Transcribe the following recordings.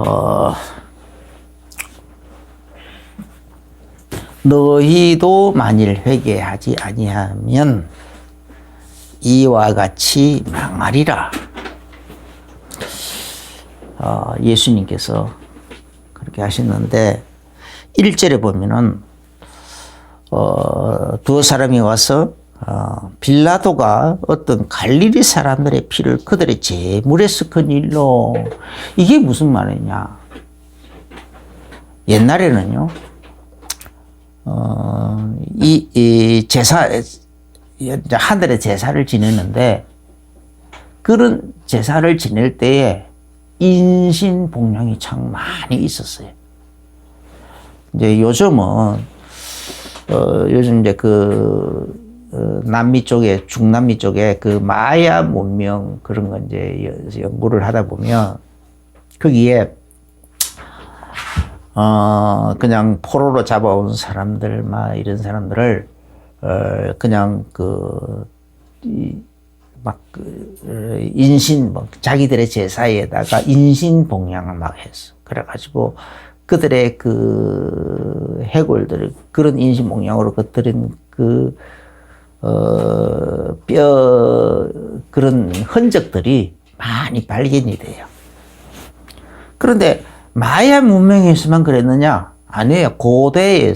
어, 너희도 만일 회개하지 아니하면 이와 같이 망하리라. 예수님께서 그렇게 하셨는데 1절에 보면은 두 사람이 와서 빌라도가 어떤 갈릴리 사람들의 피를 그들의 제물에 섞은 일로, 이게 무슨 말이냐. 옛날에는요, 이 제사, 하늘의 제사를 지내는데, 그런 제사를 지낼 때에 인신공양이 참 많이 있었어요. 이제 요즘은, 요즘 이제 남미 쪽에, 중남미 쪽에 그 마야 문명 그런 거 이제 연구를 하다 보면, 거기에, 그냥 포로로 잡아온 사람들, 이런 사람들을, 그냥 자기들의 제사에다가 인신봉양을 막 했어. 그래가지고 그들의 해골들, 그런 인신봉양으로 겉들인 그런 흔적들이 많이 발견이 돼요. 그런데 마야 문명에서만 그랬느냐? 아니에요. 고대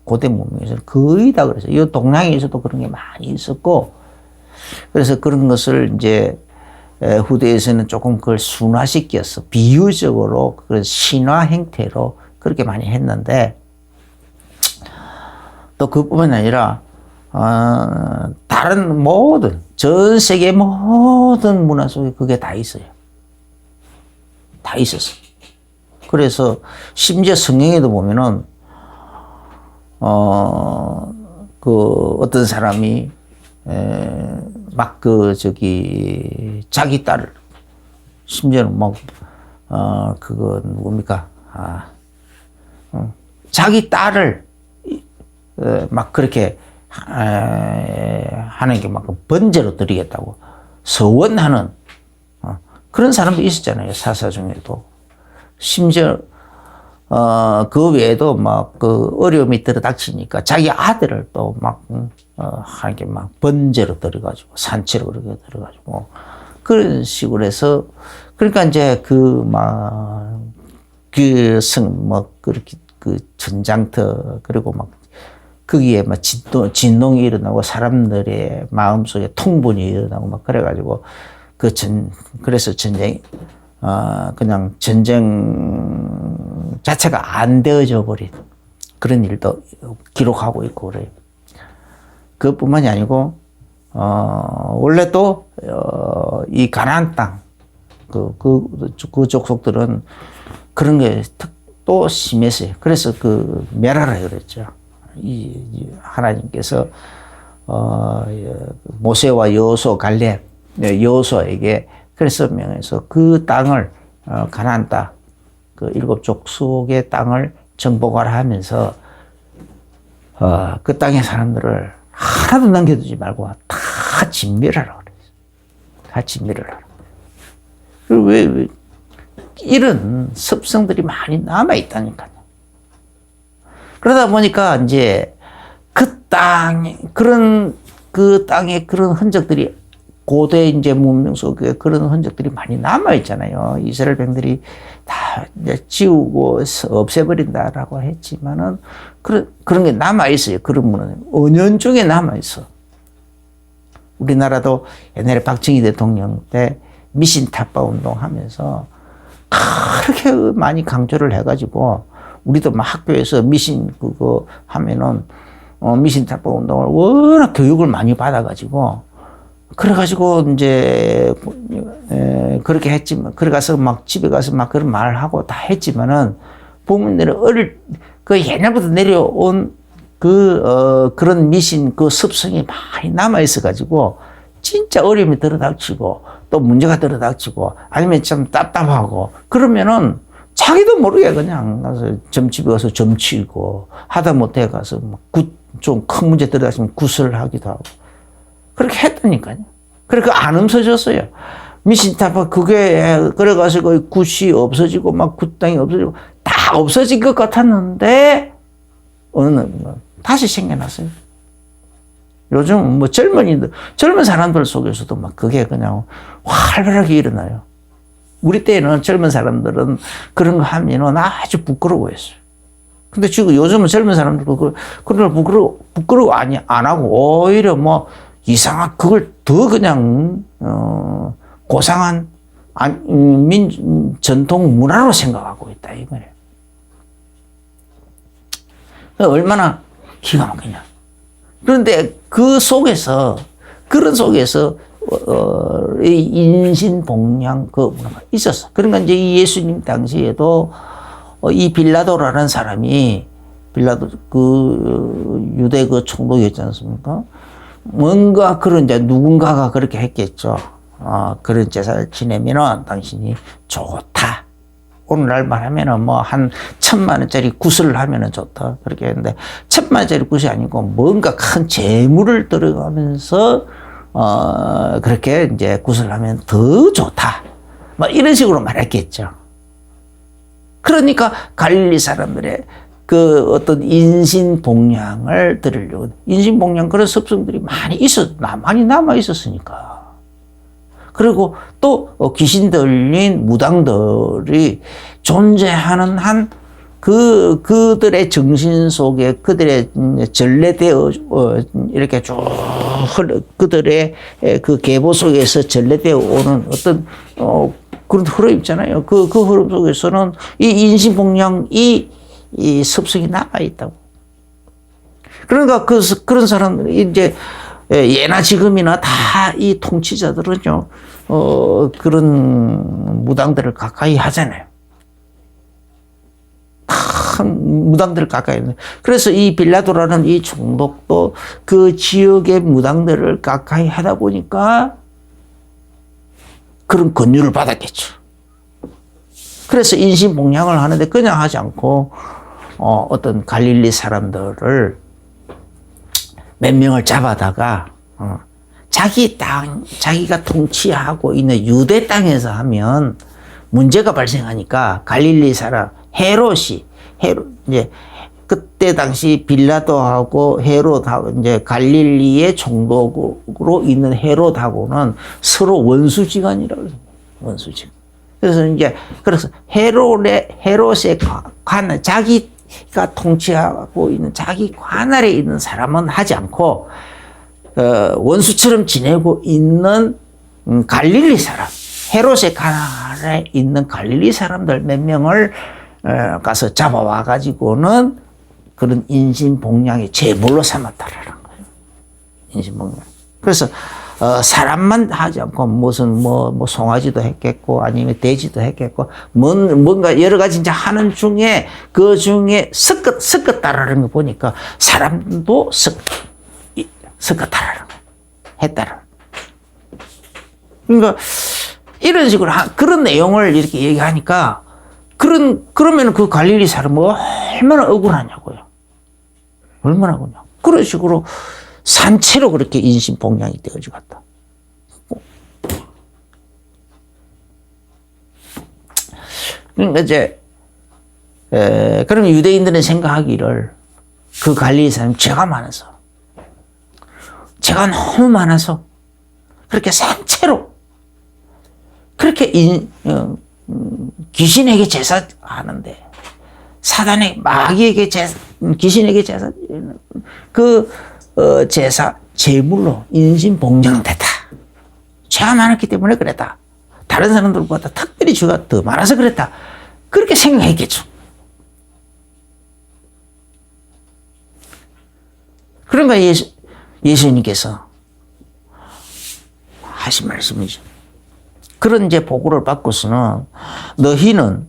문명에서는 거의 다 그랬어요. 이 동양에서도 그런 게 많이 있었고, 그래서 그런 것을 이제 후대에서는 조금 그걸 순화시켰어. 비유적으로 그런 신화 형태로 그렇게 많이 했는데, 또 그뿐만 아니라 다른 전 세계 모든 문화 속에 그게 다 있어요. 다 있었어. 그래서 심지어 성경에도 보면은 어떤 사람이 자기 딸을, 심지어는 누굽니까? 자기 딸을 그렇게 하는 게 번제로 드리겠다고 서원하는 그런 사람도 있었잖아요. 사사 중에도. 심지어 그 외에도 어려움이 들어닥치니까 자기 아들을 또 하는 게 번제로 들어가지고 산채로 그렇게 들어가지고 그런 식으로 해서, 그러니까 이제 그렇게 전장터, 그리고 거기에 진동이 일어나고 사람들의 마음속에 통분이 일어나고 그래가지고 그래서 그냥 전쟁 자체가 안 되어져 버린 그런 일도 기록하고 있고 그래요. 그것뿐만이 아니고, 원래 또, 이 가나안 땅, 그 족속들은 그런 게 또 심했어요. 그래서 멸하라 그랬죠. 하나님께서, 모세와 여호수아에게 그래서 명해서 그 땅을, 가나안 땅, 일곱 족속의 땅을 정복하라 하면서, 그 땅의 사람들을 하나도 남겨두지 말고 다 진멸하라 그랬어요. 다 진멸하라. 그리고 왜 이런 습성들이 많이 남아있다니까요. 그러다 보니까 이제 그 땅에 그런 흔적들이, 고대 이제 문명 속에 그런 흔적들이 많이 남아있잖아요. 이스라엘 백성들이 다 이제 지우고 없애버린다라고 했지만은 그런 게 남아있어요. 그런 문화는 은연중에 남아있어. 우리나라도 옛날에 박정희 대통령 때 미신 타파 운동하면서 그렇게 많이 강조를 해가지고, 우리도 학교에서 미신 그거 하면은 미신 타파 운동을 워낙 교육을 많이 받아가지고, 그래가지고 이제 그렇게 했지만, 그래 가서 집에 가서 그런 말을 하고 다 했지만은, 부모님들은 옛날부터 내려온 그런 미신 습성이 많이 남아있어가지고, 진짜 어려움이 들어닥치고, 또 문제가 들어닥치고, 아니면 좀 답답하고, 그러면은 자기도 모르게 그냥 가서 집에 가서 점치고, 하다 못해 가서 좀 큰 문제 들어닥치면 구슬을 하기도 하고, 그렇게 했다니까요. 그래, 안 없어졌어요. 미신타파 그게 그래가서 거의 굿이 없어지고 막 굿땅이 없어지고 다 없어진 것 같았는데 어느 날 다시 생겨났어요. 요즘 뭐 젊은 사람들 속에서도 막 그게 그냥 활발하게 일어나요. 우리 때에는 젊은 사람들은 그런 거 하면은 아주 부끄러워했어요. 근데 지금 요즘은 젊은 사람들도 그걸 부끄러워 안 하고 오히려 뭐 그걸 더 그냥, 고상한 전통 문화로 생각하고 있다, 이거예요. 얼마나 기가 막히냐. 그런데 그런 속에서, 이 인신봉양 그 문화가 있었어. 그러니까 이제 이 예수님 당시에도 이 빌라도라는 사람이, 빌라도 유대 총독이었지 않습니까? 뭔가 그런 이제 누군가가 그렇게 했겠죠. 그런 제사를 지내면은 당신이 좋다. 오늘날 말하면은 뭐 한 1,000,000원짜리 굿을 하면은 좋다. 그렇게 했는데 1,000,000원짜리 굿이 아니고 뭔가 큰 재물을 들어가면서 그렇게 이제 굿을 하면 더 좋다. 뭐 이런 식으로 말했겠죠. 그러니까 갈릴리 사람들의 그 어떤 인신봉양을 들으려고. 인신봉양 그런 습성들이 많이 남아 있었으니까. 그리고 또 귀신 들린 무당들이 존재하는 한 그들의 정신 속에 그들의 전래되어 이렇게 쭉 그들의 그 계보 속에서 전래되어 오는 어떤 그런 흐름 있잖아요. 그 흐름 속에서는 이 인신봉양 이 습성이 남아있다고. 그러니까 그런 사람들이 이제 예나 지금이나 다 이 통치자들은요, 그런 무당들을 가까이 하잖아요. 다 무당들을 가까이 하는. 그래서 이 빌라도라는 이 총독도 그 지역의 무당들을 가까이 하다 보니까 그런 권유를 받았겠죠. 그래서 인신봉양을 하는데 그냥 하지 않고 어떤 갈릴리 사람들을 몇 명을 잡아다가 자기 땅, 자기가 통치하고 있는 유대 땅에서 하면 문제가 발생하니까 갈릴리 사람 헤롯 이제 그때 당시 빌라도하고 헤롯하고 이제 갈릴리의 총독으로 있는 헤롯하고는 서로 원수지간이라고 해요. 원수지간. 그래서 헤롯의 관할, 자기가 통치하고 있는 자기 관할에 있는 사람은 하지 않고, 원수처럼 지내고 있는 갈릴리 사람, 헤롯의 관할에 있는 갈릴리 사람들 몇 명을 가서 잡아와가지고는 그런 인신봉양의 제물로 삼았다라는 거예요. 인신봉양. 그래서 사람만 하지 않고 무슨 뭐 송아지도 했겠고 아니면 돼지도 했겠고 뭔가 여러 가지 이제 하는 중에 그 중에 섞었다라는 거 보니까 사람도 섞었다라는 거 했다라는 거. 그러니까 이런 식으로 그런 내용을 이렇게 얘기하니까 그러면 그 갈릴리 사람은 얼마나 억울하냐고요. 얼마나 억울하냐. 그런 식으로 산채로 그렇게 인신봉양이 되어져 갔다. 그러니까 이제 그러면 유대인들은 생각하기를 그 갈릴리 사람 죄가 너무 많아서 그렇게 산채로 그렇게 귀신에게 제사하는데 사단의 마귀에게 귀신에게 제사 제물로 인신봉양됐다. 죄가 많았기 때문에 그랬다. 다른 사람들보다 특별히 죄가 더 많아서 그랬다. 그렇게 생각했겠죠. 그러니까 예수님께서 하신 말씀이죠. 그런 이제 보고를 받고서는 너희는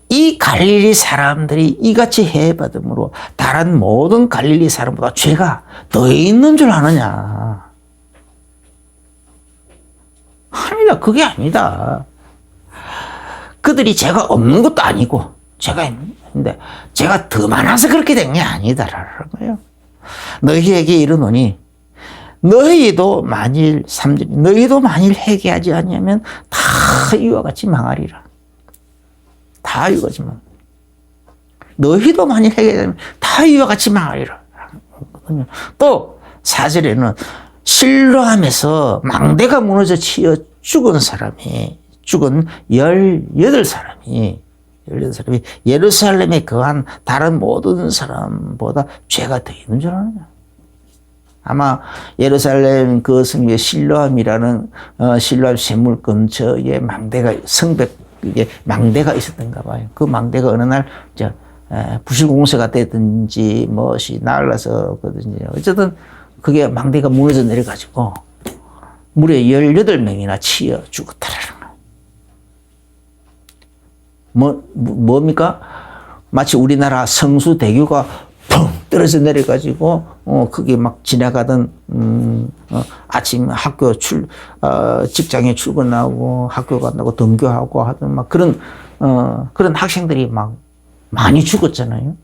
이 갈릴리 사람들이 이같이 해받음으로 다른 모든 갈릴리 사람보다 죄가 더 있는 줄 아느냐. 아니다. 그게 아니다. 그들이 죄가 없는 것도 아니고 죄가 있는데 죄가 더 많아서 그렇게 된 게 아니다라는 거예요. 너희에게 이르노니 너희도 만일 회개하지 아니하면 다 이와 같이 망하리라. 다 이와 같이 망. 너희도 만일 회개하면 다 이와 같이 망하리라. 또 4절에는 실로암에서 망대가 무너져 치여 죽은 18사람이 예루살렘에 거한 다른 모든 사람보다 죄가 더 있는 줄 아느냐. 아마 예루살렘 그 성에 실로암이라는 실로암 샘물 근처에 망대가 있었던가 봐요. 그 망대가 어느 날 부실공사가 됐든지 무엇이 날라서 그든지 어쨌든 그게 망대가 무너져 내려가지고 무려 18명이나 치여 죽었다라는 거예요. 뭡니까? 마치 우리나라 성수대교가 펑 떨어져 내려가지고 그게 막 지나가던 아침 학교 직장에 출근하고 학교 간다고 등교하고 하던 막 그런 학생들이 막 많이 죽었잖아요.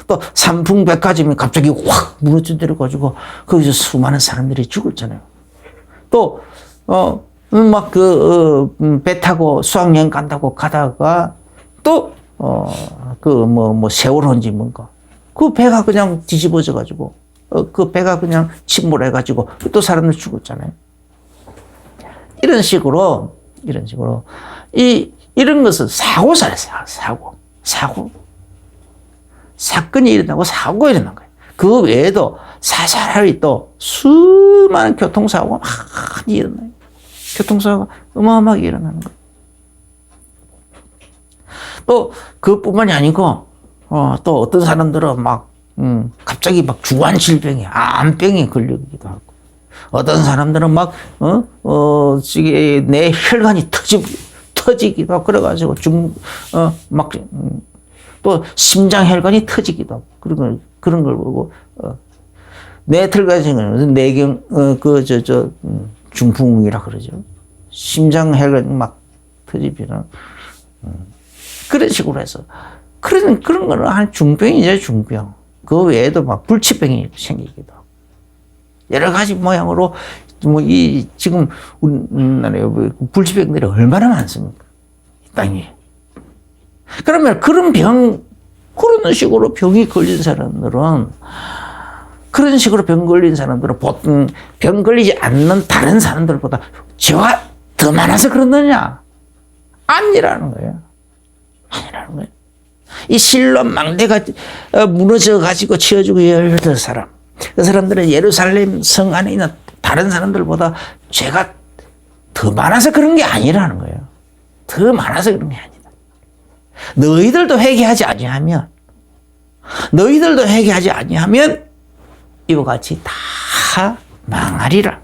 또 삼풍백화점이 갑자기 확 무너져 내려가지고 거기서 수많은 사람들이 죽었잖아요. 또 막 배 타고 수학여행 간다고 가다가 또 세월호인지 뭔가 그 배가 그냥 뒤집어져 가지고 그 배가 그냥 침몰해 가지고 또 사람들 죽었잖아요. 이런 식으로 이런 것은 사고사예요. 사건이 일어나고 사고가 일어난 거예요. 그 외에도 사사라리 또 수많은 교통사고가 많이 일어나요. 교통사고가 어마어마하게 일어나는 거예요. 또 그뿐만이 아니고 또 어떤 사람들은 갑자기 중환 질병에 암병에 걸리기도 하고 어떤 사람들은 내 혈관이 터지기도 하고 그래가지고 또 심장 혈관이 터지기도 하고 그런 걸 보고 뇌틀 같은 경우는 중풍이라 그러죠. 심장 혈관이 막 터지면 그런 식으로 해서 그런 거는 한 중병이죠, 중병. 그 외에도 불치병이 생기기도 하고 여러 가지 모양으로 지금 우리나라에 불치병들이 얼마나 많습니까? 이 땅에. 그러면 그런 식으로 병이 걸린 사람들은 보통 병 걸리지 않는 다른 사람들보다 죄가 더 많아서 그러느냐? 아니라는 거예요. 이 실로암 망대가 무너져 가지고 치워주고 18사람. 그 사람들은 예루살렘 성 안에 있는 다른 사람들보다 죄가 더 많아서 그런 게 아니라는 거예요. 더 많아서 그런 게 아니다. 너희들도 회개하지 아니하면 이와 같이 다 망하리라.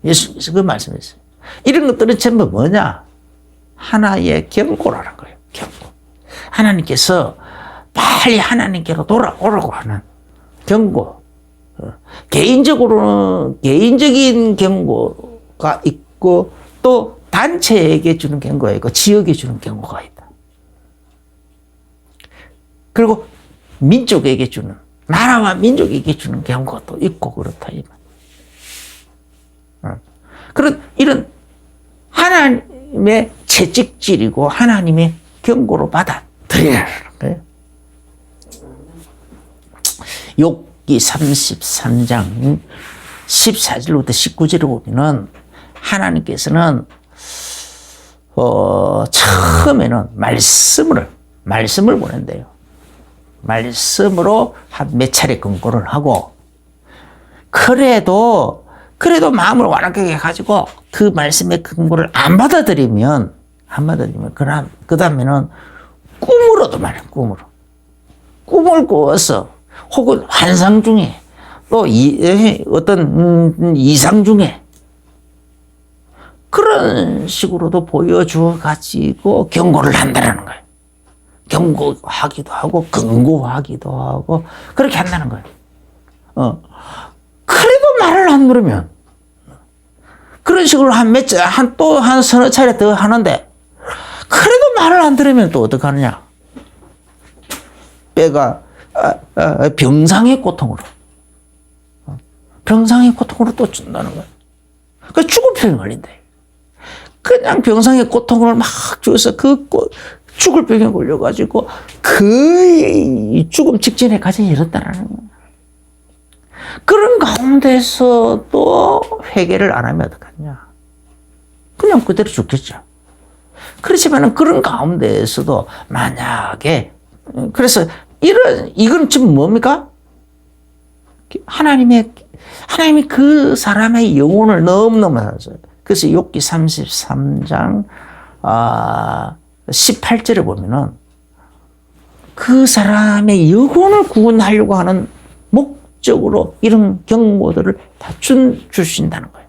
예수님께서 그 말씀했어요. 이런 것들은 전부 뭐냐? 하나의 경고라는 거예요. 경고. 하나님께서 빨리 하나님께로 돌아오라고 하는 경고. 개인적인 경고가 있고 또 단체에게 주는 경고가 있고 지역에 주는 경고가 있다. 그리고 민족에게 주는, 나라와 민족에게 주는 경고도 있고 그렇다. 그런 이런 하나님의 채찍질이고 하나님의 경고로 받아들이라는 거예요. 욥기 33장 14절부터 19절을 보면은 하나님께서는 처음에는 말씀을 보낸대요. 말씀으로 한 몇 차례 권고를 하고 그래도 마음을 완악하게 해가지고 그 말씀의 근거를 안 받아들이면 그 다음에는 꿈으로도 말해요. 꿈을 꾸어서 혹은 환상 중에 또 어떤 이상 중에 그런 식으로도 보여주어 가지고 경고를 한다는 거예요. 경고하기도 하고 근고하기도 하고 그렇게 한다는 거예요. 그래도 말을 안 들으면 그런 식으로 또 한 서너 차례 더 하는데 그래도 말을 안 들으면 또 어떡하느냐? 뼈가 병상의 고통으로 병상의 고통으로 또 준다는 거예요. 그 죽을 병에 걸린다. 그냥 병상의 고통을 막 줘서 죽을 병에 걸려가지고 거의 죽음 직전에 가지 이렇다라는 거예요. 그런 가운데서도 회개를 안 하면 어떡하냐. 그냥 그대로 죽겠죠. 그렇지만 그런 가운데에서도 만약에, 그래서 이건 지금 뭡니까? 하나님이 그 사람의 영혼을 너무너무 사랑했어요. 그래서 욥기 33장 18절에 보면은 그 사람의 영혼을 구원하려고 하는 목적으로 이런 경고들을 다 주신다는 거예요.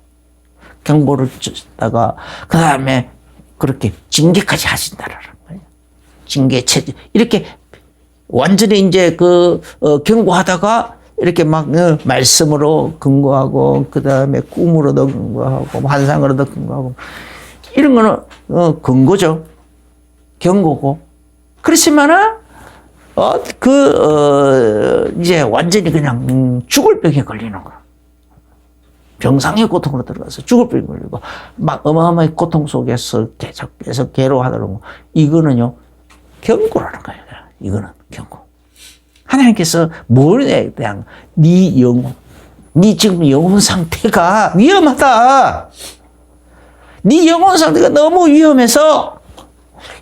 경고를 주다가 그 다음에 그렇게 징계까지 하신다라는 거예요. 징계 체제 이렇게 완전히 이제 경고하다가 이렇게 막 말씀으로 근거하고 그 다음에 꿈으로도 근거하고 환상으로도 근거하고 이런 거는 근거죠. 경고고. 그렇지만은 이제 완전히 그냥 죽을 병에 걸리는 거야. 병상의 고통으로 들어가서 죽을 병에 걸리고 막 어마어마한 고통 속에서 계속 괴로워하더라는 거. 이거는요 경고라는 거예요. 이거는 경고. 하나님께서 뭐에 대한 네 영혼, 네 지금 영혼 상태가 위험하다. 네 영혼 상태가 너무 위험해서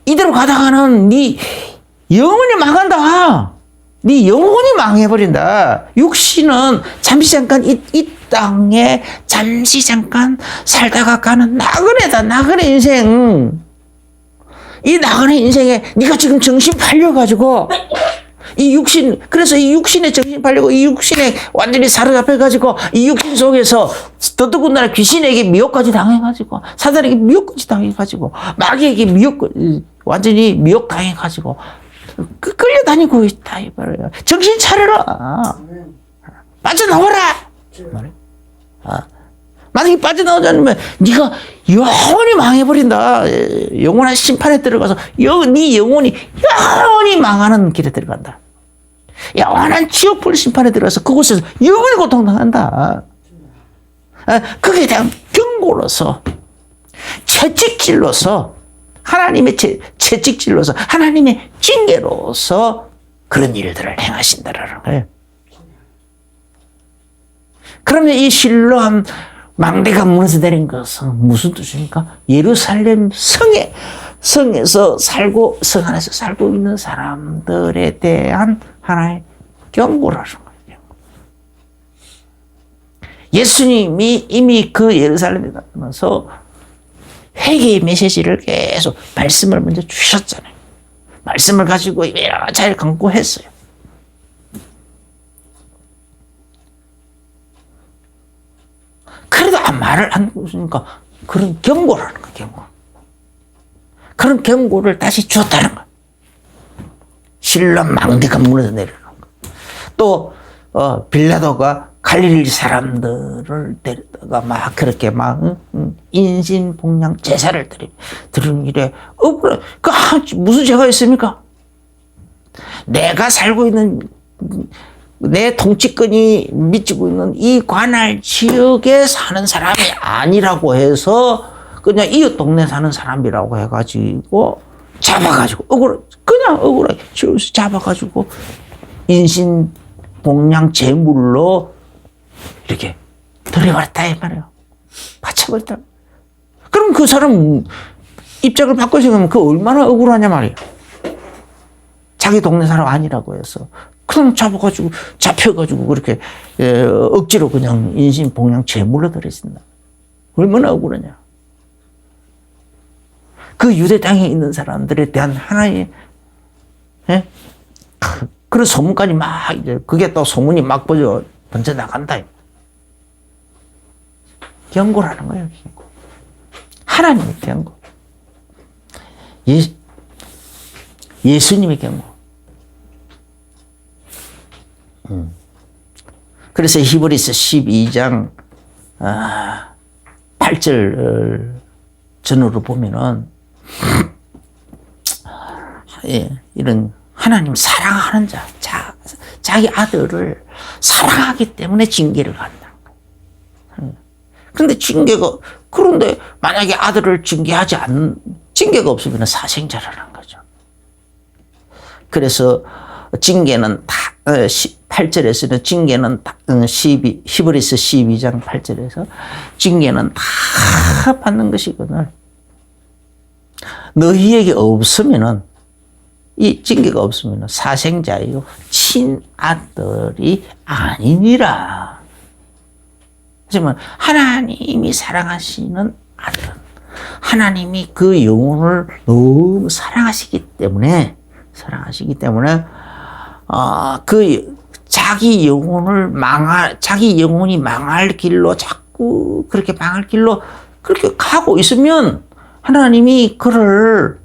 이대로 가다가는 네 영혼이 망한다. 네 영혼이 망해버린다. 육신은 잠시 잠깐 이 땅에 잠시 잠깐 살다가 가는 나그네다. 나그네 인생. 이 나그네 인생에 네가 지금 정신 팔려가지고 그래서 이 육신에 정신 팔리고 이 육신에 완전히 사로잡혀가지고 이 육신 속에서 더더군다나 귀신에게 미혹까지 당해가지고 사단에게 미혹까지 당해가지고 마귀에게 완전히 미혹 당해가지고 끌려다니고 있다 이 말이야. 정신 차려라. 빠져나와라. 만약에 빠져나오지 않으면 네가 영원히 망해버린다. 영원한 심판에 들어가서 네 영혼이 영원히 망하는 길에 들어간다. 영원한 지옥불 심판에 들어가서 그곳에서 영원히 고통당한다. 그게 대한 경고로서 채찍질로서 하나님의 채찍질로서 하나님의 징계로서 그런 일들을 행하신다라는 거예요. 그러면 이 실로암 망대가 무너져 내린 것은 무슨 뜻입니까? 예루살렘 성에서 살고, 성 안에서 살고 있는 사람들에 대한 하나의 경고라는 거예요. 예수님이 이미 그 예루살렘에 가면서 회개의 메시지를 계속 말씀을 먼저 주셨잖아요. 말씀을 가지고 잘 강구했어요. 그래도 말을 안 듣으니까 그런 경고라는 거야, 경고. 그런 경고를 다시 주었다는 거야. 실로 망대가 무너져 내리는 거. 또 빌라도가 갈릴리 사람들을 데리다가 막 그렇게 막 인신봉양 제사를 드리는 일에 억울해. 무슨 죄가 있습니까? 내가 살고 있는 내 통치권이 미치고 있는 이 관할 지역에 사는 사람이 아니라고 해서 그냥 이웃 동네 사는 사람이라고 해가지고 잡아가지고 그냥 억울하게 잡아가지고 인신공양 제물로 이렇게 들여버렸다 이 말이에요. 바쳐버렸다. 그럼 그 사람 입장을 바꿔 생각하면 그 얼마나 억울하냐 말이에요. 자기 동네 사람 아니라고 해서 그냥 잡혀가지고 그렇게 억지로 그냥 인신봉양 제물로 들여진다. 얼마나 억울하냐. 그 유대 땅에 있는 사람들에 대한 하나의 그런 소문까지 막 이제 그게 또 소문이 막 번져 나간다. 경고라는 거예요. 경고. 하나님의 경고. 예수님의 경고. 그래서 히브리서 12장 8절 전으로 보면은 이런 하나님 사랑하는 자기 아들을 사랑하기 때문에 징계를 간다는 거예요. 그런데 만약에 아들을 징계가 없으면 사생자라는 거죠. 그래서 징계는 8절에서는 징계는 히브리서 12장 8절에서 징계는 다 받는 것이거늘 너희에게 없으면은 이 징계가 없으면은 사생자요 친아들이 아니니라. 하지만 하나님이 사랑하시는 아들은 하나님이 그 영혼을 너무 사랑하시기 때문에 자기 영혼이 망할 길로 자꾸 그렇게 망할 길로 그렇게 가고 있으면 하나님이 그를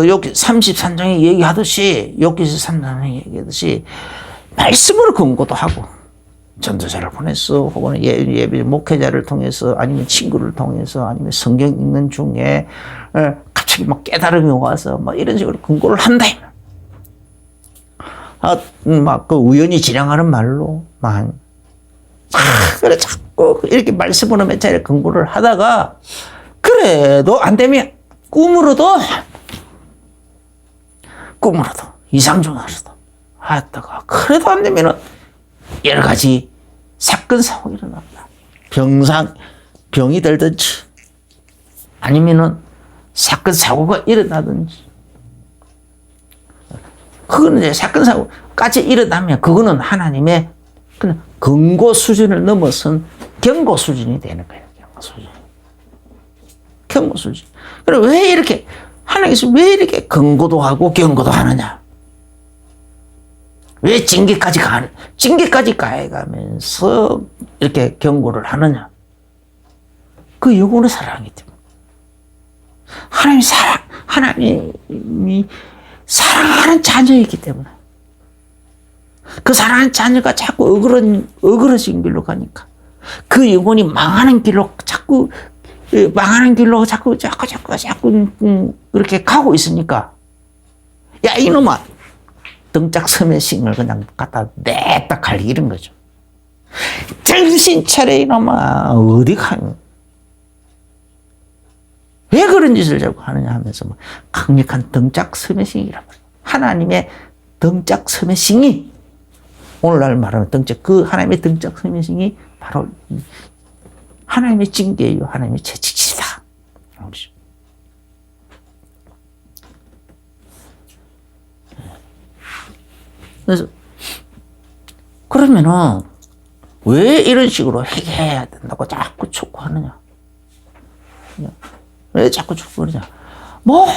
여기 33장에 얘기하듯이 욥기서 33장에 얘기하듯이 말씀으로 근거도 하고 전도자를 보냈어 혹은 예배 목회자를 통해서 아니면 친구를 통해서 아니면 성경 읽는 중에 갑자기 막 깨달음이 와서 막 이런 식으로 근거를 한다. 막 그 우연히 지나가는 말로 그래 자꾸 이렇게 말씀으로 몇 차례 근거를 하다가 그래도 안 되면 꿈으로도 이상종으로도 하다가 그래도 안 되면은 여러 가지 사건 사고 일어난다. 병이 들든지 아니면은 사건 사고가 일어나든지 그거는 이제 사건 사고까지 일어나면 그거는 하나님의 그냥 경고 수준을 넘어선 경고 수준이 되는 거예요. 경고 수준. 그럼 왜 이렇게 하나님께서 왜 이렇게 경고도 하고 경고도 하느냐? 왜 징계까지 가해가면서 이렇게 경고를 하느냐? 그 영혼의 사랑이기 때문에. 하나님이 사랑하는 자녀이기 때문에. 그 사랑하는 자녀가 자꾸 어그러진 길로 가니까 그 영혼이 망하는 길로 자꾸 그렇게 가고 있으니까 야 이놈아 등짝 스매싱을 그냥 갖다 냈다 갈기는 거죠. 정신 차려 이놈아 어디 가냐. 왜 그런 짓을 자꾸 하느냐 하면서 강력한 등짝 스매싱이라고 해요. 하나님의 등짝 스매싱이 오늘날 말하는 하나님의 등짝 스매싱이 바로 하나님의 징계예요. 하나님의 채찍질이다. 그래서 그러면은 왜 이런 식으로 회개해야 된다고 자꾸 촉구하느냐? 왜 자꾸 촉구하느냐? 모든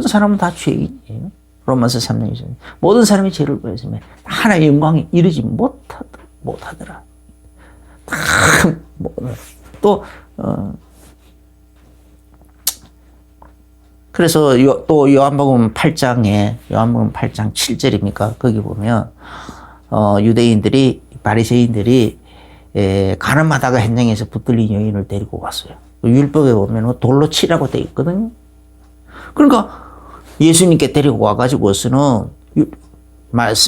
사람은 다 죄인이에요. 로마서 3장 20절. 모든 사람이 죄를 범했으면 하나님의 영광에 이르지 못하더라. 그래서 또 요한복음 8장 7절입니까? 거기 보면 유대인들이 바리새인들이 가늠하다가 현장에서 붙들린 여인을 데리고 왔어요. 율법에 보면 돌로 치라고 되어 있거든요. 그러니까 예수님께 데리고 와가지고서는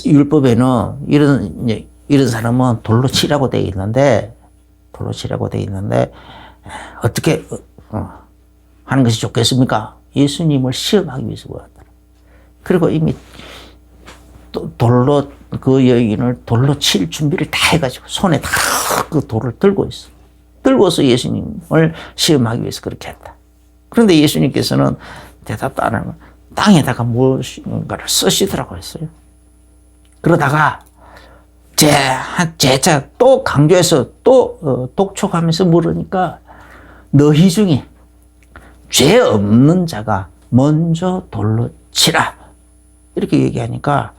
율법에는 이런 사람은 돌로 치라고 되어 있는데 어떻게 하는 것이 좋겠습니까? 예수님을 시험하기 위해서 그랬더라. 그리고 이미 그 여인을 돌로 칠 준비를 다 해가지고 손에 다 그 돌을 들고 있어. 들고서 예수님을 시험하기 위해서 그렇게 했다. 그런데 예수님께서는 대답도 안 하고 땅에다가 무엇인가를 쓰시더라고 했어요. 그러다가 재차 또 강조해서 또 독촉하면서 물으니까 너희 중에 죄 없는 자가 먼저 돌로 치라. 이렇게 얘기하니까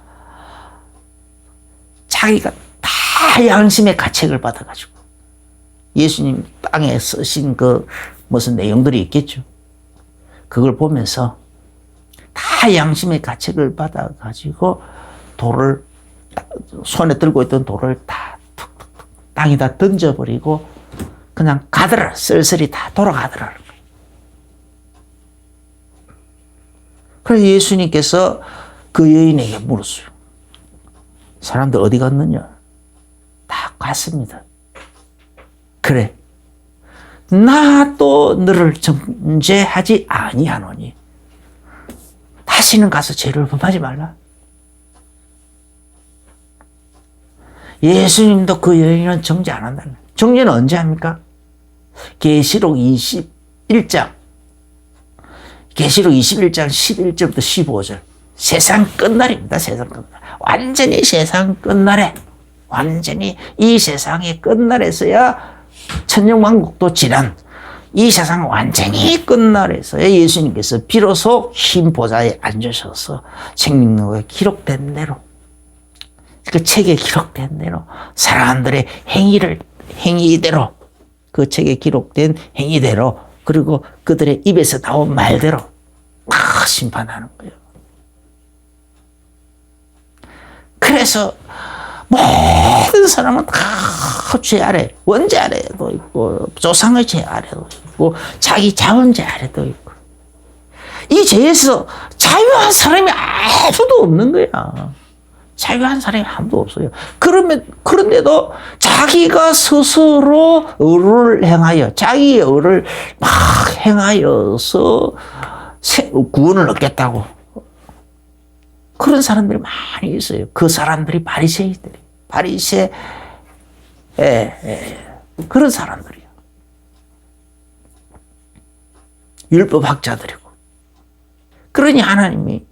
자기가 다 양심의 가책을 받아가지고 예수님 땅에 쓰신 그 무슨 내용들이 있겠죠. 그걸 보면서 다 양심의 가책을 받아가지고 손에 들고 있던 돌을 다 툭툭툭 땅에다 던져버리고 그냥 가더라. 쓸쓸히 다 돌아가더라. 그래서 예수님께서 그 여인에게 물었어요. 사람들 어디 갔느냐? 갔습니다. 그래, 나 또 너를 정죄하지 아니하노니 다시는 가서 죄를 범하지 말라. 예수님도 그 여인은 정죄 안 한다. 정죄는 언제 합니까? 계시록 21장 11절부터 15절. 세상 끝날입니다. 세상 끝날. 완전히 세상 끝날에, 완전히 이 세상의 끝날에서야 천년왕국도 지난 이 세상 완전히 끝날에서야 예수님께서 비로소 흰 보좌에 앉으셔서 생명록에 기록된 대로, 그 책에 기록된 대로 사람들의 행위대로, 그 책에 기록된 행위대로, 그리고 그들의 입에서 나온 말대로 다 심판하는 거예요. 그래서 모든 사람은 다 죄 아래, 원죄 아래도 있고, 조상의 죄 아래도 있고, 자기 자원죄 아래도 있고, 이 죄에서 자유한 사람이 아무도 없는 거야. 자유한 사람이 아무도 없어요. 그런데도 자기가 스스로 의를 행하여, 자기의 의를 막 행하여서 구원을 얻겠다고. 그런 사람들이 많이 있어요. 그 사람들이 그런 사람들이요. 율법학자들이고. 그러니 하나님이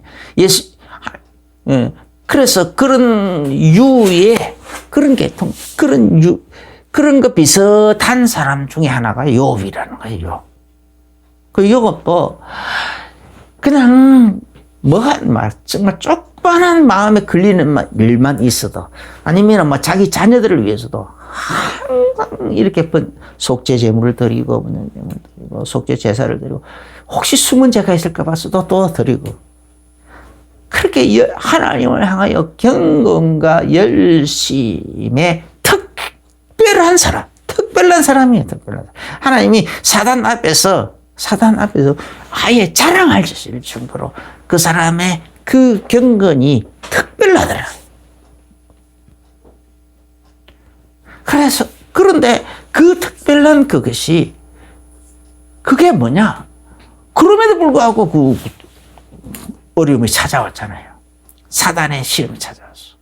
그래서 그런 유의 그런 계통, 그런 거 비슷한 사람 중에 하나가 욥이라는 거예요. 욥. 그 욥도 그냥 정말 쪽반한 마음에 걸리는 일만 있어도, 아니면 자기 자녀들을 위해서도 항상 이렇게 속죄 제물을 드리고, 속죄 제사를 드리고, 혹시 숨은 죄가 있을까 봐서도 또 드리고, 그렇게 하나님을 향하여 경건과 열심에 특별한 사람이에요. 하나님이 사단 앞에서 아예 자랑할 수 있을 정도로 그 사람의 그 경건이 특별하더라. 그런데 그 특별한 그게 뭐냐? 그럼에도 불구하고 그 어려움이 찾아왔잖아요. 사단의 시험이 찾아왔어.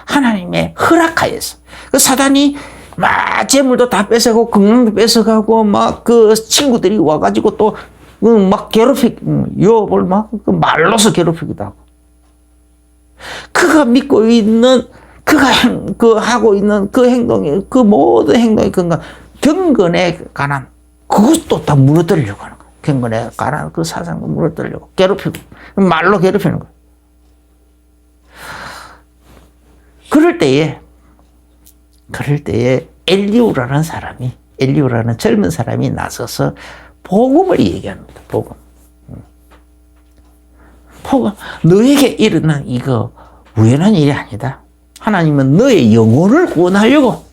하나님의 허락하에서. 그 사단이 막 재물도 다 뺏어가고, 건강도 뺏어가고, 막 그 친구들이 와가지고 또 막 욥을 막 말로서 괴롭히기도 하고. 그가 믿고 있는, 그가 하고 있는 그 행동이, 그 모든 행동이 경건에 관한, 그것도 다 무너뜨리려고 하는 거야. 경건에 관한 그 사상도 무너뜨리려고 괴롭히고, 말로 괴롭히는 거야. 그럴 때에 엘리후라는 젊은 사람이 나서서 복음을 얘기합니다. 복음. 너에게 일어난 이거 우연한 일이 아니다. 하나님은 너의 영혼을 구원하려고.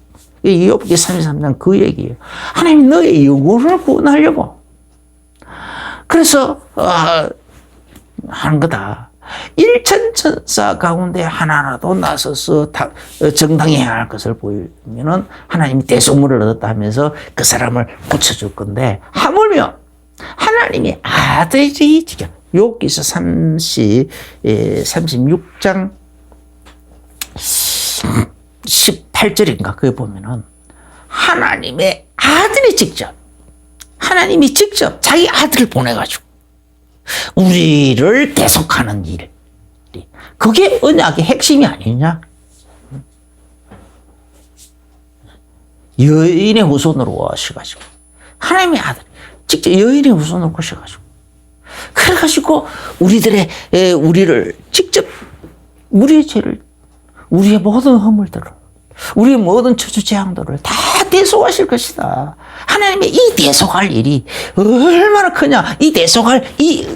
욥기 33장 그 얘기예요. 하나님이 너의 영혼을 구원하려고. 그래서 하는 거다. 일천천사 가운데 하나라도 나서서 정당히 행할 것을 보이면은 하나님이 대속물을 얻었다 하면서 그 사람을 고쳐줄 건데, 하물며 하나님이 아들이 지켜. 욥기서 36장 18절인가 그에 보면은 하나님의 아들이 하나님이 직접 자기 아들을 보내가지고 우리를 대속하는 일. 그게 언약의 핵심이 아니냐? 여인의 후손으로 오셔가지고, 하나님의 아들, 직접 여인의 후손으로 오셔가지고, 그래가지고 우리를 직접, 우리의 죄를, 우리의 모든 허물들을, 우리의 모든 저주 재앙들을 다 대속하실 것이다. 하나님의 이 대속할 일이 얼마나 크냐? 이 대속할 이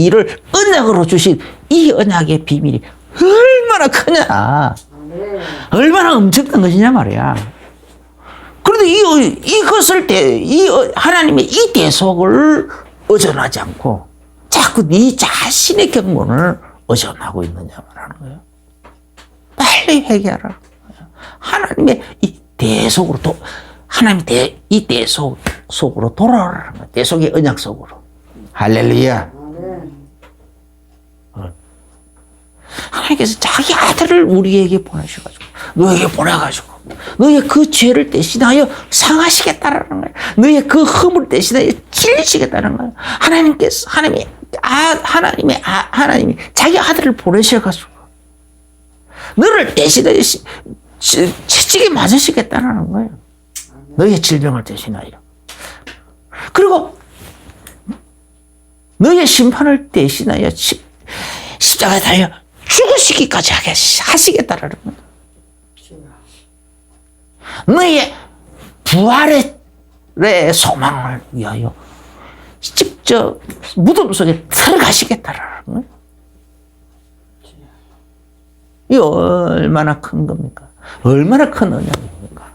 일을 언약으로 주신 이 언약의 비밀이 얼마나 크냐? 얼마나 엄청난 것이냐 말이야. 그런데 이것을 하나님의 이 대속을 의존하지 않고 자꾸 네 자신의 경건을 의존하고 있느냐 말하는 거예요. 빨리 빨리 회개하라. 하나님의 이 대속으로 하나님의 이 대속으로 돌아오라. 대속의 언약 속으로. 할렐루야. 하나님께서 자기 아들을 우리에게 보내셔가지고, 너에게 보내가지고, 너의 그 죄를 대신하여 상하시겠다라는 거예요. 너의 그 흠을 대신하여 찔리시겠다는 거예요. 하나님이 자기 아들을 보내셔가지고, 너를 대신하여 채찍에 맞으시겠다는 거예요. 너의 질병을 대신하여. 그리고 너의 심판을 대신하여 십자가에 달려 죽으시기까지 하시겠다라는 거예요. 너의 부활의 소망을 위하여 직접 무덤 속에 들어가시겠다라는 거예요. 이 얼마나 큰 겁니까? 얼마나 큰 언약입니까?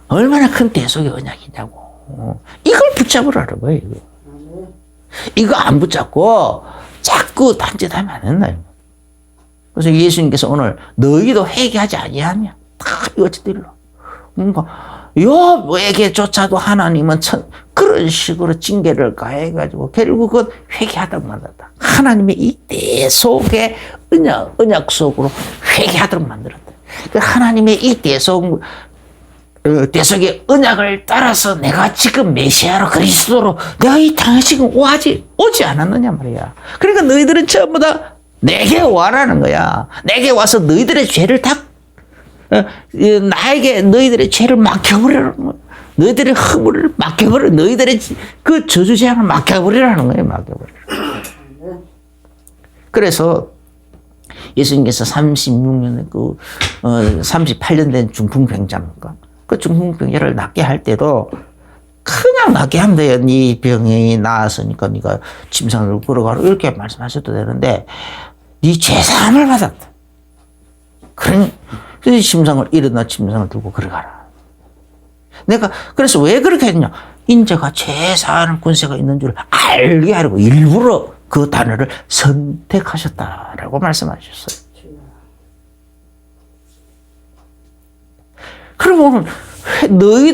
얼마나 큰 대속의 언약이냐고. 이걸 붙잡으라는 거예요. 이거 안 붙잡고 자꾸 딴짓하면 안 된다요. 그래서 예수님께서 오늘 너희도 회개하지 아니하면 다 이것들로. 그러니까 욥에게조차도 하나님은 그런 식으로 징계를 가해가지고 결국은 회개하도록 만들었다. 하나님의 이 대속의 언약 속으로 회개하도록 만들었다. 하나님의 이 대속의 언약을 따라서 내가 지금 메시아로 그리스도로 내가 이 땅에 지금 오지 않았느냐 말이야. 그러니까 너희들은 전부 다 내게 와라는 거야. 내게 와서 너희들의 죄를 다 나에게 너희들의 죄를 맡겨버리라는 거야. 너희들의 허물을 맡겨버려. 너희들의 그 저주재앙을 맡겨버리라는 거예요. 맡겨버리라. 그래서 예수님께서 36년 38년 된 중풍병자입니까? 그 중풍병자를 낫게 할 때도 그냥 낫게 하면 돼요. 네 병이 나았으니까 네가 침상을 걸어가라 이렇게 말씀하셔도 되는데 네 죄사함을 받았다. 그래서 일어나 침상을 들고 걸어가라. 내가 그래서 왜 그렇게 했냐? 인자가 죄사하는 권세가 있는 줄 알게 하려고 일부러 그 단어를 선택하셨다라고 말씀하셨어요. 그러면 너희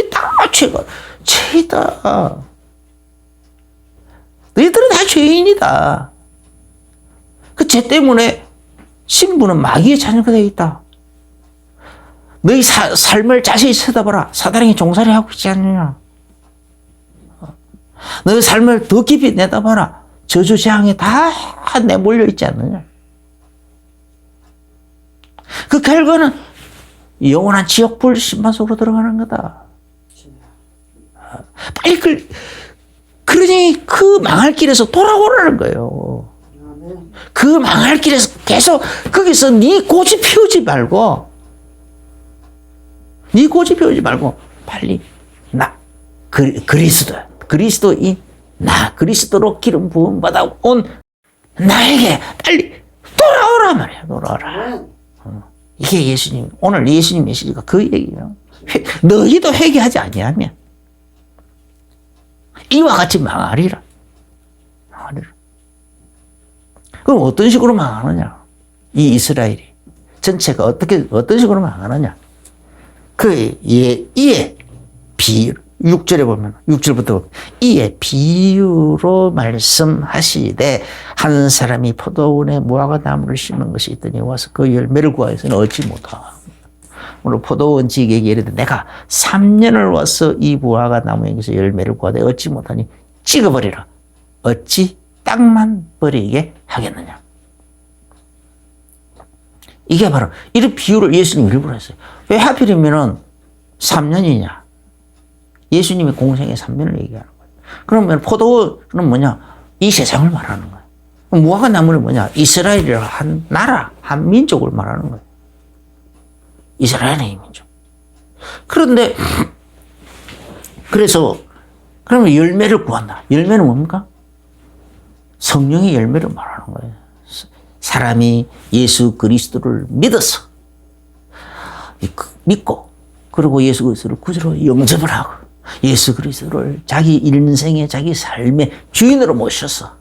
다 죄이다. 너희들은 다 죄인이다. 그 죄 때문에 신부는 마귀의 자녀가 되어 있다. 너희 삶을 자세히 쳐다봐라. 사단에게 종살이 하고 있지 않느냐. 너희 삶을 더 깊이 내다봐라. 저주 재앙에 다 내몰려 있지 않느냐. 그 결과는 영원한 지옥불 심판 속으로 들어가는 거다. 빨리 그러니 그 망할 길에서 돌아오라는 거예요. 그 망할 길에서 계속 거기서 네 고집 피우지 말고 빨리 그리스도인 그리스도로 기름 부음 받아 온 나에게 빨리 돌아오라 말이야. 돌아오라. 이게 오늘 예수님 메시지가 그 얘기예요. 너희도 회개하지 아니하면 이와 같이 망하리라. 그럼 어떤 식으로 망하느냐? 이 이스라엘이 전체가 어떤 식으로 망하느냐? 이에 비유 6절에 보면 6절부터 이에 비유로 말씀하시되 한 사람이 포도원에 무화과 나무를 심은 것이 있더니 와서 그 열매를 구하여서는 얻지 못하고 오늘 포도원 지객이 이르되 내가 3년을 와서 이 무화과 나무에게서 열매를 구하되 얻지 못하니 찍어버리라. 어찌 땅만 버리게 하겠느냐. 이게 바로 이런 비유를 예수님이 일부러 했어요. 왜 하필이면은 3년이냐. 예수님이 공생의 3년을 얘기하는 거예요. 그러면 포도는 뭐냐? 이 세상을 말하는 거예요. 무화과 나무는 뭐냐? 이스라엘이라는 한 나라, 한 민족을 말하는 거예요. 이스라엘의 민족. 그런데 그래서 그러면 열매를 구한다. 열매는 뭡니까? 성령의 열매를 말하는 거예요. 사람이 예수 그리스도를 믿고 그리고 예수 그리스도를 구주로 영접을 하고 예수 그리스도를 자기 인생의 자기 삶의 주인으로 모셔서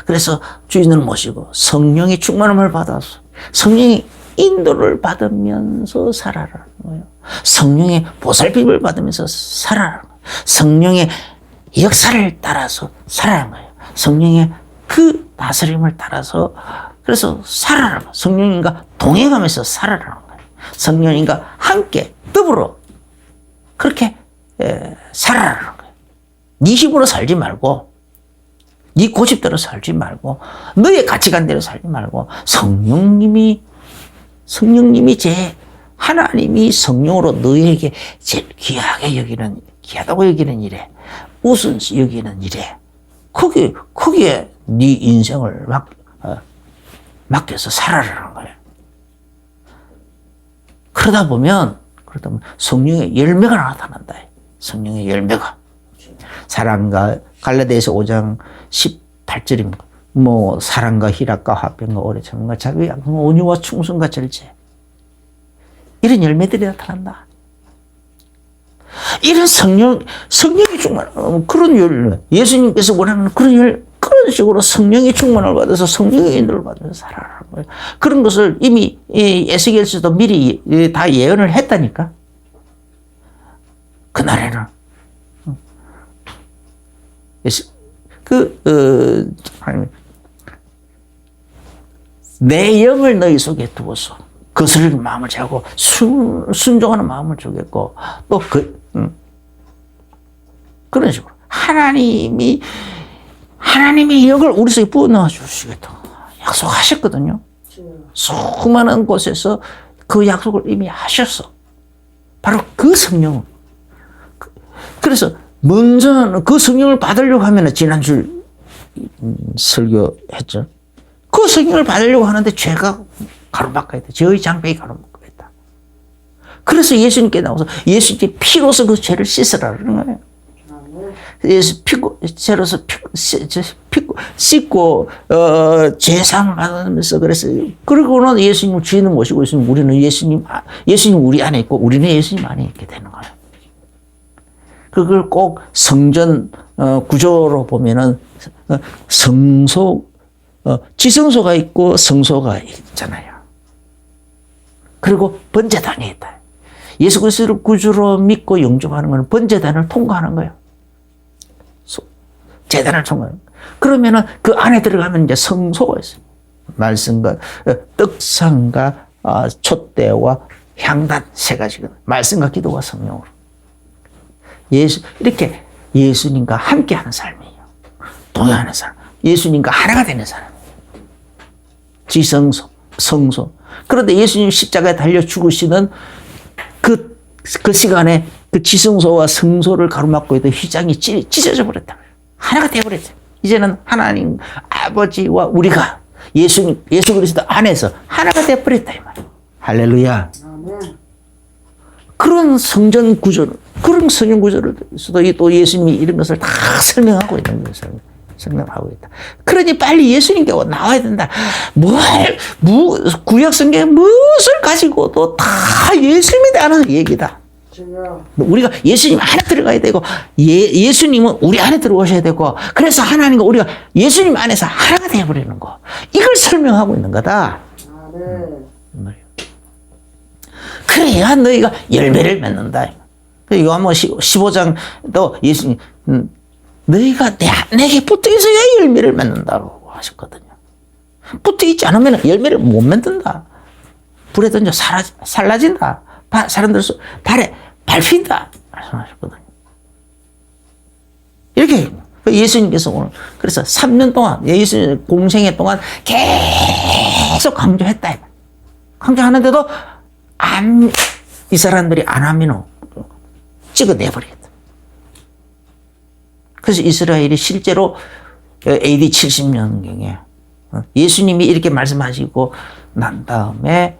그래서 주인을 모시고 성령의 충만함을 받아서 성령의 인도를 받으면서 살아라는 거예요. 성령의 보살핌을 받으면서 살아라는 거예요. 성령의 역사를 따라서 살아라는 거예요. 성령의 그 다스림을 따라서 그래서 살아라는 거예요. 성령님과 동행하면서 살아라는 거예요. 성령님과 함께 더불어 그렇게 살아라는 거예요. 네 힘으로 살지 말고 네 고집대로 살지 말고 너의 가치관대로 살지 말고 성령님이 하나님이 성령으로 너에게 제일 귀하다고 여기는 일에 우선 여기는 일에 거기에 네 인생을 맡겨서 살아라는 거예요. 그러다 보면 성령의 열매가 나타난다. 성령의 열매가. 사랑과 갈라디아서 5장 18절입니다. 사랑과 희락과 화평과 오래 참음과 자비 양성 온유와 충성과 절제 이런 열매들이 나타난다. 이런 성령이 충만한 그런 열매, 예수님께서 원하는 그런 식으로 성령의 충만을 받아서 성령의 인도를 받아서 살아라는 거예요. 그런 것을 이미 에스겔서도 미리 다 예언을 했다니까. 그날에는 내 영을 너희 속에 두어서 거스르는 마음을 제하고 순종하는 마음을 주겠고 또 그런 식으로 하나님의 영을 우리 속에 부어넣어 주시겠다 약속하셨거든요. 수많은 곳에서 그 약속을 이미 하셨어. 바로 그 성령. 그래서 먼저 그 성령을 받으려고 하면 지난주 설교했죠. 그 성령을 받으려고 하는데 죄가 가로막아야 돼. 죄의 장벽이 가로막아야 돼. 그래서 예수님께 나와서 예수님께 피로서 그 죄를 씻으라는 거예요. 죄로서 씻고 죄상을 받으면서 그래서 그러고는 예수님을 주인을 모시고 있으면 우리는 예수님 우리 안에 있고 우리는 예수님 안에 있게 되는 거예요. 그걸 꼭 성전 구조로 보면은 지성소가 있고 성소가 있잖아요. 그리고 번제단이 있다. 예수 그리스도를 구주로 믿고 영접하는 것은 번제단을 통과하는 거예요. 제단을 통과하는 거예요. 그러면은 그 안에 들어가면 이제 성소가 있어요. 말씀과 떡상과 촛대와 향단 세 가지가 말씀과 기도와 성령으로. 이렇게 예수님과 함께하는 삶이에요. 동행하는 삶. 예수님과 하나가 되는 삶. 지성소, 성소. 그런데 예수님 십자가에 달려 죽으시는 그 시간에 그 지성소와 성소를 가로막고 있던 휘장이 찢어져 버렸다. 하나가 되어버렸어요. 이제는 하나님 아버지와 우리가 예수 그리스도 안에서 하나가 되어버렸다. 이 말이에요. 할렐루야. 그런 성전 구조를, 그런 성전 구조를 또 예수님이 이런 것을 다 설명하고 있는 것을 설명하고 있다. 그러니 빨리 예수님께 나와야 된다. 구약 성경에 무엇을 가지고도 다 예수님에 대한 얘기다. 우리가 예수님 안에 들어가야 되고, 예수님은 우리 안에 들어오셔야 되고, 그래서 하나님과 우리가 예수님 안에서 하나가 되어버리는 거. 이걸 설명하고 있는 거다. 그래야 너희가 열매를 맺는다. 요한복음 15장도 예수님, 너희가 내게 붙어 있어야 열매를 맺는다고 하셨거든요. 붙어 있지 않으면 열매를 못 맺는다. 불에 던져 살라진다. 사람들 발에 밟힌다. 말씀하셨거든요. 이렇게 예수님께서 오늘 그래서 3년 동안 예수님 공생애 동안 계속 강조했다. 강조하는데도 이 사람들이 안 하면 찍어내버리겠다. 그래서 이스라엘이 실제로 AD 70년경에 예수님이 이렇게 말씀하시고 난 다음에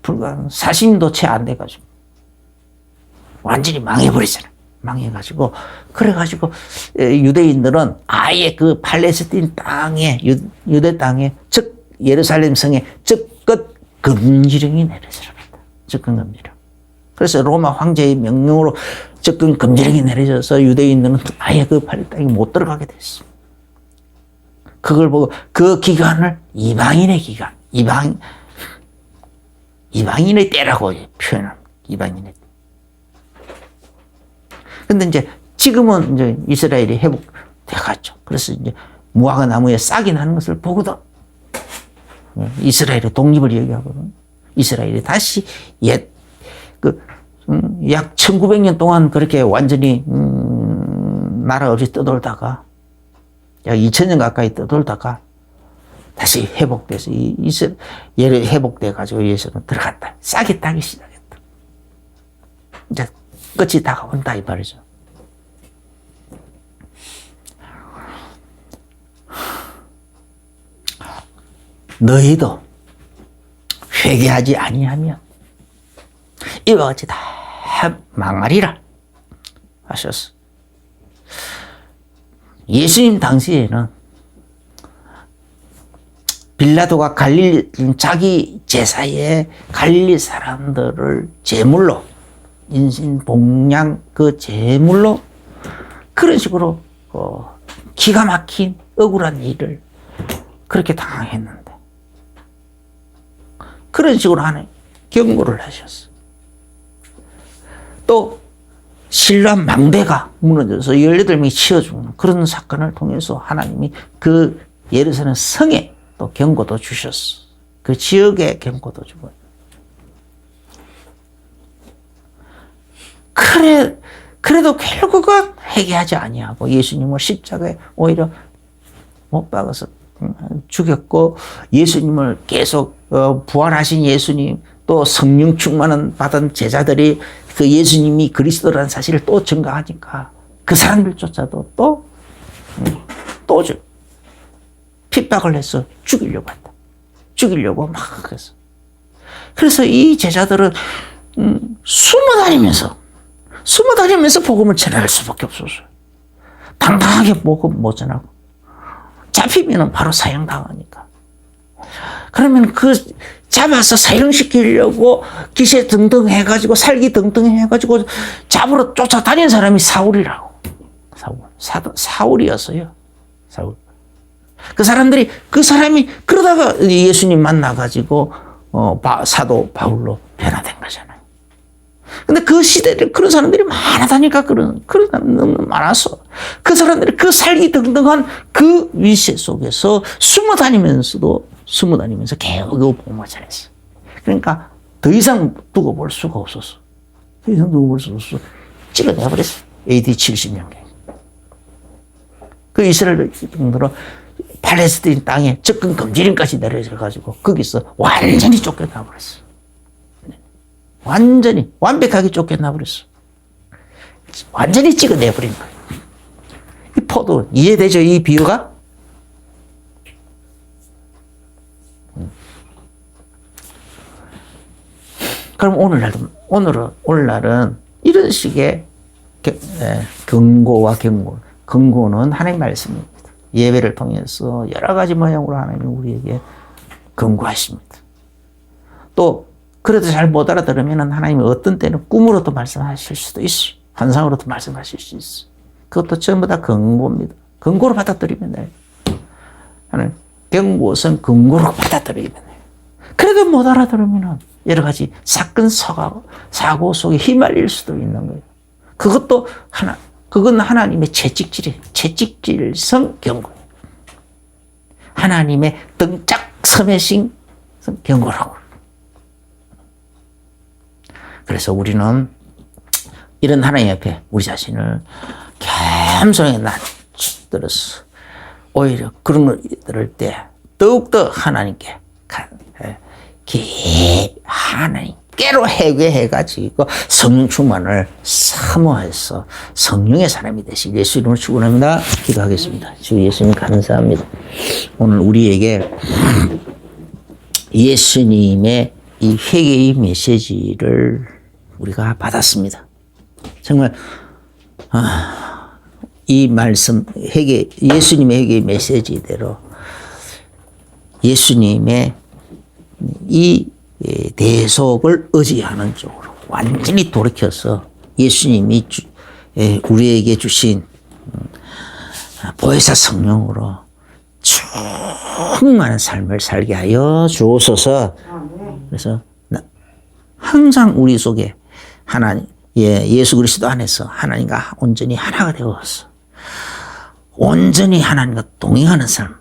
불과 40년도 채 안 돼가지고 완전히 망해버리잖아요. 망해가지고 그래가지고 유대인들은 아예 그 팔레스틴 땅에 유대 땅에 즉 예루살렘 성에 즉각 금지령이 내려졌습니다. 접근 금지령. 그래서 로마 황제의 명령으로 접근 금지령이 내려져서 유대인들은 아예 그 팔레스틴 땅에 못 들어가게 됐습니다. 그걸 보고 그 기간을 이방인의 기간, 이방인의 때라고 표현합니다. 이방인의 때. 근데 이제 지금은 이제 이스라엘이 회복돼갔죠. 그래서 이제 무화과 나무에 싹이 나는 것을 보거든. 이스라엘의 독립을 얘기하거든. 이스라엘이 다시 약 1900년 동안 그렇게 완전히, 나라 없이 떠돌다가, 약 2000년 가까이 떠돌다가, 다시 회복돼서, 얘를 회복돼가지고 예수는 들어갔다. 싹이 따기 시작했다. 이제 끝이 다가온다, 이 말이죠. 너희도 회개하지 아니하면 이와 같이 다 망하리라 하셨어. 예수님 당시에는 빌라도가 자기 제사에 갈릴리 사람들을 제물로, 인신봉양 그 제물로 그런 식으로 기가 막힌 억울한 일을 그렇게 당했는데, 그런 식으로 하는 경고를 하셨어. 또 신라 망대가 무너져서 18명이 치어 죽는 그런 사건을 통해서 하나님이 그 예루살렘 성에 또 경고도 주셨어. 그 지역에 경고도 주고. 그래도 결국은 회개하지 아니하고 예수님을 십자가에 오히려 못 박아서 죽였고, 예수님을 계속 부활하신 예수님, 또 성령 충만을 받은 제자들이 그 예수님이 그리스도라는 사실을 또 증거하니까 그 사람들조차도 또 핍박을 해서 죽이려고 한다. 죽이려고 막 했어. 그래서 이 제자들은 숨어 다니면서 복음을 전할 수밖에 없었어요. 당당하게 복음 못 전하고 잡히면 바로 사형당하니까. 그러면 잡아서 사형시키려고 기세 등등 해가지고 살기 등등 해가지고 잡으러 쫓아다닌 사람이 사울이라고. 사울이었어요. 사울. 그 사람이 그러다가 예수님 만나가지고 사도 바울로 변화된 거잖아요. 근데 그 시대에 그런 사람들이 많았다니까. 그런 사람들이 많았어. 그 사람들이 그 살기 등등한 그 위세 속에서 숨어 다니면서 계속 복음을 전했어. 그러니까 더 이상 두고 볼 수가 없었어. 더 이상 두고 볼 수가 없어. 찍어내버렸어. AD 70년경에. 그 이스라엘 정도로 팔레스타인 땅에 접근 금지령까지 내려져가지고 거기서 완전히 쫓겨나버렸어. 완전히 완벽하게 쫓겨나버렸어. 완전히 찍어내버린 거예요. 이 포도 이해되죠? 이 비유가? 그럼 오늘날은 이런 식의 경고와 경고. 경고는 하나님의 말씀입니다. 예배를 통해서 여러 가지 모양으로 하나님이 우리에게 경고하십니다. 또 그래도 잘 못 알아들으면 하나님이 어떤 때는 꿈으로도 말씀하실 수도 있어요. 환상으로도 말씀하실 수 있어요. 그것도 전부 다 경고입니다. 경고로 받아들이면 돼요. 하나님 경고선 경고로 받아들이면 돼요. 그래도 못 알아들으면 여러 가지 사건 사고 속에 휘말릴 수도 있는 거예요. 그건 하나님의 채찍질성 경고예요. 하나님의 등짝 스매싱 경고라고. 그래서 우리는 이런 하나님 앞에 우리 자신을 겸손하게 낮들어서 오히려 그런 걸 들을 때 더욱더 하나님께 하나님께로 회개해가지고 성령 충만을 사모해서 성령의 사람이 되시길 예수 이름으로 축원합니다. 기도하겠습니다. 주 예수님 감사합니다. 오늘 우리에게 예수님의 이 회개의 메시지를 우리가 받았습니다. 정말 이 말씀 예수님의 회개의 메시지대로 예수님의 이 대속을 의지하는 쪽으로 완전히 돌이켜서 예수님이 우리에게 주신 보혜사 성령으로 충만한 삶을 살게 하여 주옵소서. 그래서 항상 우리 속에 하나님, 예수 그리스도 안에서 하나님과 온전히 하나가 되어서 온전히 하나님과 동행하는 삶,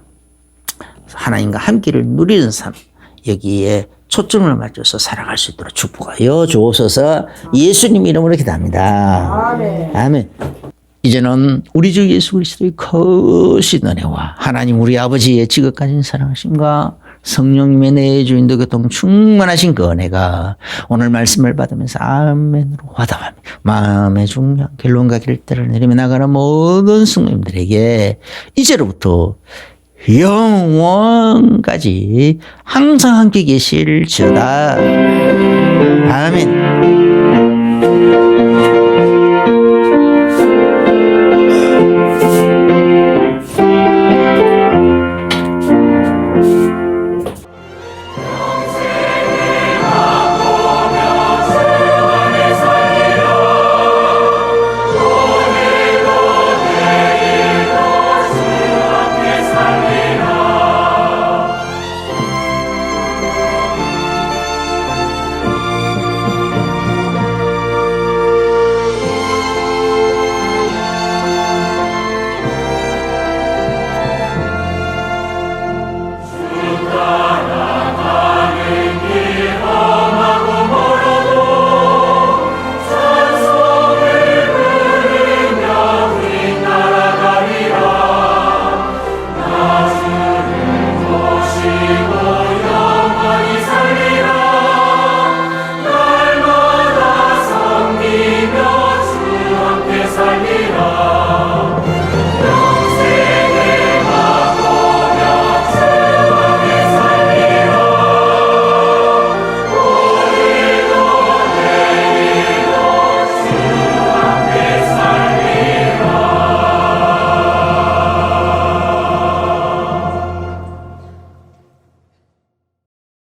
하나님과 함께를 누리는 삶, 여기에 초점을 맞춰서 살아갈 수 있도록 축복하여 주옵소서. 예수님 이름으로 기도합니다. 아멘. 아멘. 이제는 우리 주 예수 그리스도의 거신 은혜와 하나님 우리 아버지의 지극하신 사랑하심과 성령님의 내주인도 교통 충만하신 그 은혜가 오늘 말씀을 받으면서 아멘으로 화답하며 마음의 중요한 결론과 길대를 내리며 나가는 모든 성도님들에게 이제로부터 영원까지 항상 함께 계실지어다. 아멘.